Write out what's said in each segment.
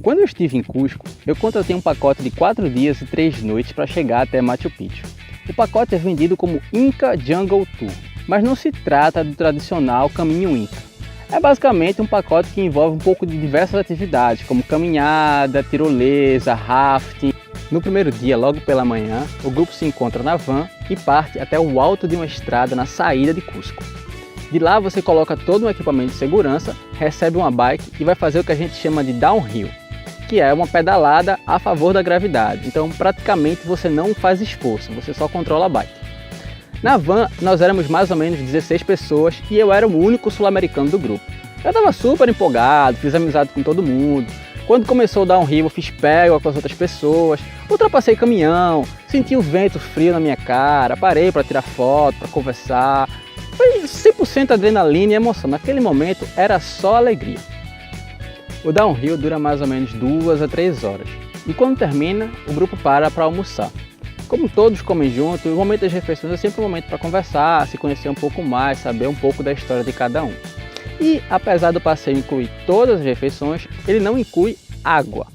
Quando eu estive em Cusco, eu contratei um pacote de 4 dias e 3 noites para chegar até Machu Picchu. O pacote é vendido como Inca Jungle Tour, mas não se trata do tradicional caminho Inca. É basicamente um pacote que envolve um pouco de diversas atividades, como caminhada, tirolesa, rafting. No primeiro dia, logo pela manhã, o grupo se encontra na van e parte até o alto de uma estrada na saída de Cusco. De lá você coloca todo um equipamento de segurança, recebe uma bike e vai fazer o que a gente chama de downhill, que é uma pedalada a favor da gravidade. Então praticamente você não faz esforço, você só controla a bike. Na van nós éramos mais ou menos 16 pessoas e eu era o único sul-americano do grupo. Eu estava super empolgado, fiz amizade com todo mundo. Quando começou o downhill eu fiz pega com as outras pessoas, ultrapassei caminhão, senti o vento frio na minha cara, parei para tirar foto, para conversar. Foi 100% adrenalina e emoção. Naquele momento era só alegria. O downhill dura mais ou menos 2 a 3 horas. E quando termina, o grupo para almoçar. Como todos comem junto, o momento das refeições é sempre um momento para conversar, se conhecer um pouco mais, saber um pouco da história de cada um. E apesar do passeio incluir todas as refeições, ele não inclui água.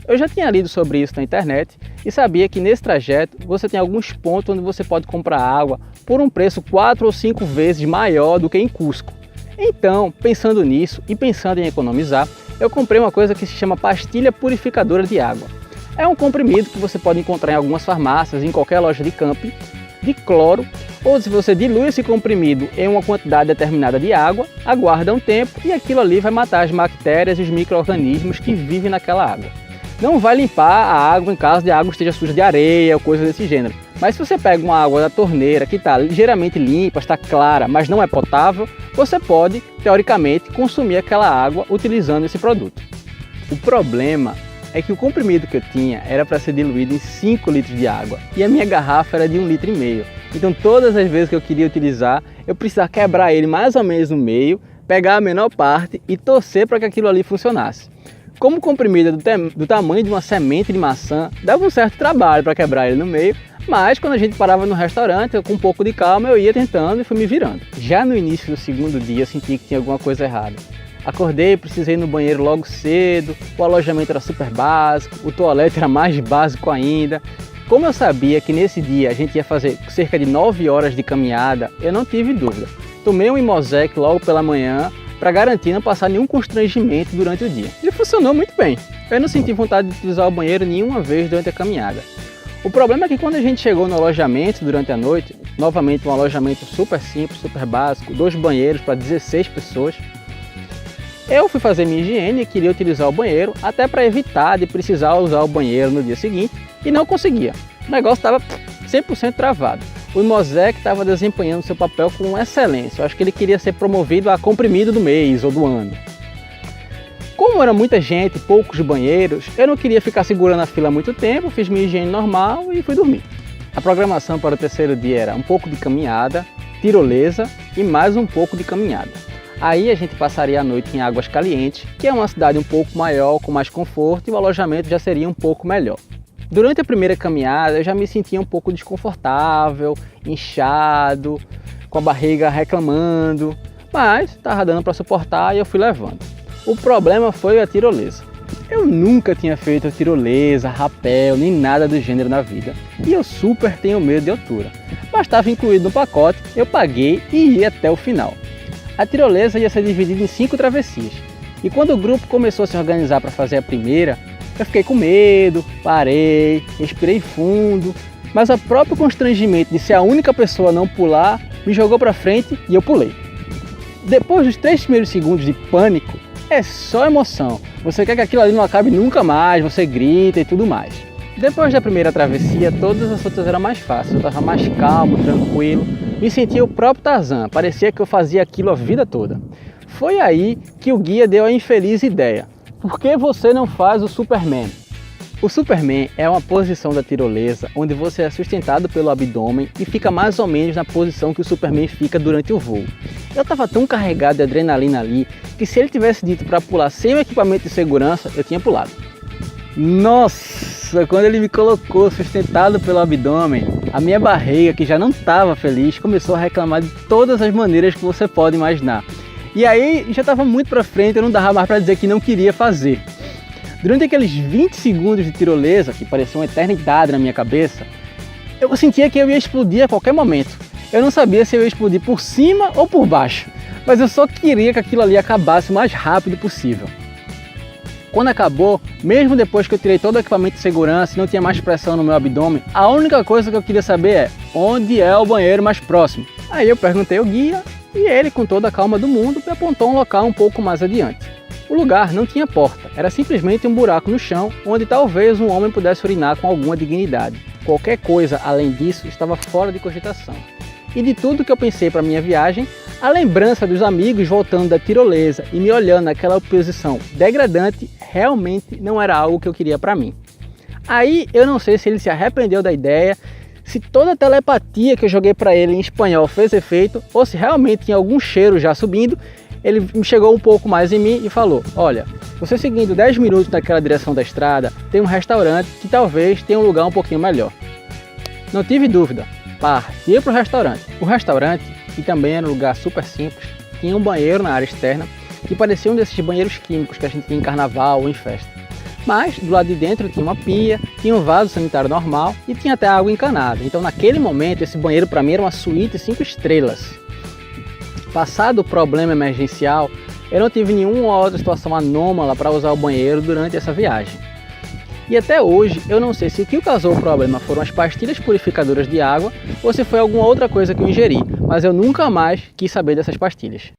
Eu já tinha lido sobre isso na internet e sabia que nesse trajeto você tem alguns pontos onde você pode comprar água por um preço 4 ou 5 vezes maior do que em Cusco. Então, pensando nisso e pensando em economizar, eu comprei uma coisa que se chama pastilha purificadora de água. É um comprimido que você pode encontrar em algumas farmácias, em qualquer loja de camping, de cloro, ou se você dilui esse comprimido em uma quantidade determinada de água, aguarda um tempo e aquilo ali vai matar as bactérias e os micro-organismos que vivem naquela água. Não vai limpar a água em caso de a água esteja suja de areia ou coisa desse gênero. Mas se você pega uma água da torneira que está ligeiramente limpa, está clara, mas não é potável, você pode, teoricamente, consumir aquela água utilizando esse produto. O problema é que o comprimido que eu tinha era para ser diluído em 5 litros de água e a minha garrafa era de 1,5 litro. Então todas as vezes que eu queria utilizar, eu precisava quebrar ele mais ou menos no meio, pegar a menor parte e torcer para que aquilo ali funcionasse. Como o comprimido é do tamanho de uma semente de maçã, dava um certo trabalho para quebrar ele no meio, mas quando a gente parava no restaurante, com um pouco de calma, eu ia tentando e fui me virando. Já no início do segundo dia, eu senti que tinha alguma coisa errada. Acordei, precisei ir no banheiro logo cedo, o alojamento era super básico, o toalete era mais básico ainda. Como eu sabia que nesse dia a gente ia fazer cerca de 9 horas de caminhada, eu não tive dúvida. Tomei um Imosec logo pela manhã, para garantir não passar nenhum constrangimento durante o dia. E funcionou muito bem. Eu não senti vontade de utilizar o banheiro nenhuma vez durante a caminhada. O problema é que quando a gente chegou no alojamento durante a noite, novamente um alojamento super simples, super básico, 2 banheiros para 16 pessoas, eu fui fazer minha higiene e queria utilizar o banheiro, até para evitar de precisar usar o banheiro no dia seguinte, e não conseguia. O negócio estava 100% travado. O Imosec estava desempenhando seu papel com excelência. Eu acho que ele queria ser promovido a comprimido do mês ou do ano. Como era muita gente, poucos banheiros, eu não queria ficar segurando a fila há muito tempo, fiz minha higiene normal e fui dormir. A programação para o terceiro dia era um pouco de caminhada, tirolesa e mais um pouco de caminhada. Aí a gente passaria a noite em Águas Calientes, que é uma cidade um pouco maior, com mais conforto, e o alojamento já seria um pouco melhor. Durante a primeira caminhada eu já me sentia um pouco desconfortável, inchado, com a barriga reclamando, mas estava dando para suportar e eu fui levando. O problema foi a tirolesa. Eu nunca tinha feito tirolesa, rapel, nem nada do gênero na vida, e eu super tenho medo de altura. Mas estava incluído no pacote, eu paguei e ia até o final. A tirolesa ia ser dividida em 5 travessias, e quando o grupo começou a se organizar para fazer a primeira, eu fiquei com medo, parei, respirei fundo, mas o próprio constrangimento de ser a única pessoa a não pular me jogou para frente e eu pulei. Depois dos 3 primeiros segundos de pânico, é só emoção. Você quer que aquilo ali não acabe nunca mais, você grita e tudo mais. Depois da primeira travessia, todas as outras eram mais fáceis, eu estava mais calmo, tranquilo, me sentia o próprio Tarzan, parecia que eu fazia aquilo a vida toda. Foi aí que o guia deu a infeliz ideia: por que você não faz o Superman? O Superman é uma posição da tirolesa onde você é sustentado pelo abdômen e fica mais ou menos na posição que o Superman fica durante o voo. Eu estava tão carregado de adrenalina ali que se ele tivesse dito para pular sem o equipamento de segurança, eu tinha pulado. Nossa, quando ele me colocou sustentado pelo abdômen, a minha barriga, que já não estava feliz, começou a reclamar de todas as maneiras que você pode imaginar. E aí já estava muito para frente, eu não dava mais para dizer que não queria fazer. Durante aqueles 20 segundos de tirolesa, que parecia uma eternidade na minha cabeça, eu sentia que eu ia explodir a qualquer momento. Eu não sabia se eu ia explodir por cima ou por baixo, mas eu só queria que aquilo ali acabasse o mais rápido possível. Quando acabou, mesmo depois que eu tirei todo o equipamento de segurança e não tinha mais pressão no meu abdômen, a única coisa que eu queria saber é onde é o banheiro mais próximo. Aí eu perguntei ao guia e ele, com toda a calma do mundo, me apontou um local um pouco mais adiante. O lugar não tinha porta, era simplesmente um buraco no chão onde talvez um homem pudesse urinar com alguma dignidade. Qualquer coisa além disso estava fora de cogitação. E de tudo que eu pensei para minha viagem, a lembrança dos amigos voltando da tirolesa e me olhando naquela posição degradante realmente não era algo que eu queria para mim. Aí eu não sei se ele se arrependeu da ideia, se toda a telepatia que eu joguei para ele em espanhol fez efeito ou se realmente tinha algum cheiro já subindo. Ele me chegou um pouco mais em mim e falou: olha, você seguindo 10 minutos naquela direção da estrada, tem um restaurante que talvez tenha um lugar um pouquinho melhor. Não tive dúvida, parti para o restaurante. O restaurante, que também era um lugar super simples, tinha um banheiro na área externa que parecia um desses banheiros químicos que a gente tem em carnaval ou em festa. Mas do lado de dentro tinha uma pia, tinha um vaso sanitário normal e tinha até água encanada. Então naquele momento esse banheiro para mim era uma suíte 5 estrelas. Passado o problema emergencial, eu não tive nenhuma outra situação anômala para usar o banheiro durante essa viagem. E até hoje eu não sei se o que causou o problema foram as pastilhas purificadoras de água ou se foi alguma outra coisa que eu ingeri, mas eu nunca mais quis saber dessas pastilhas.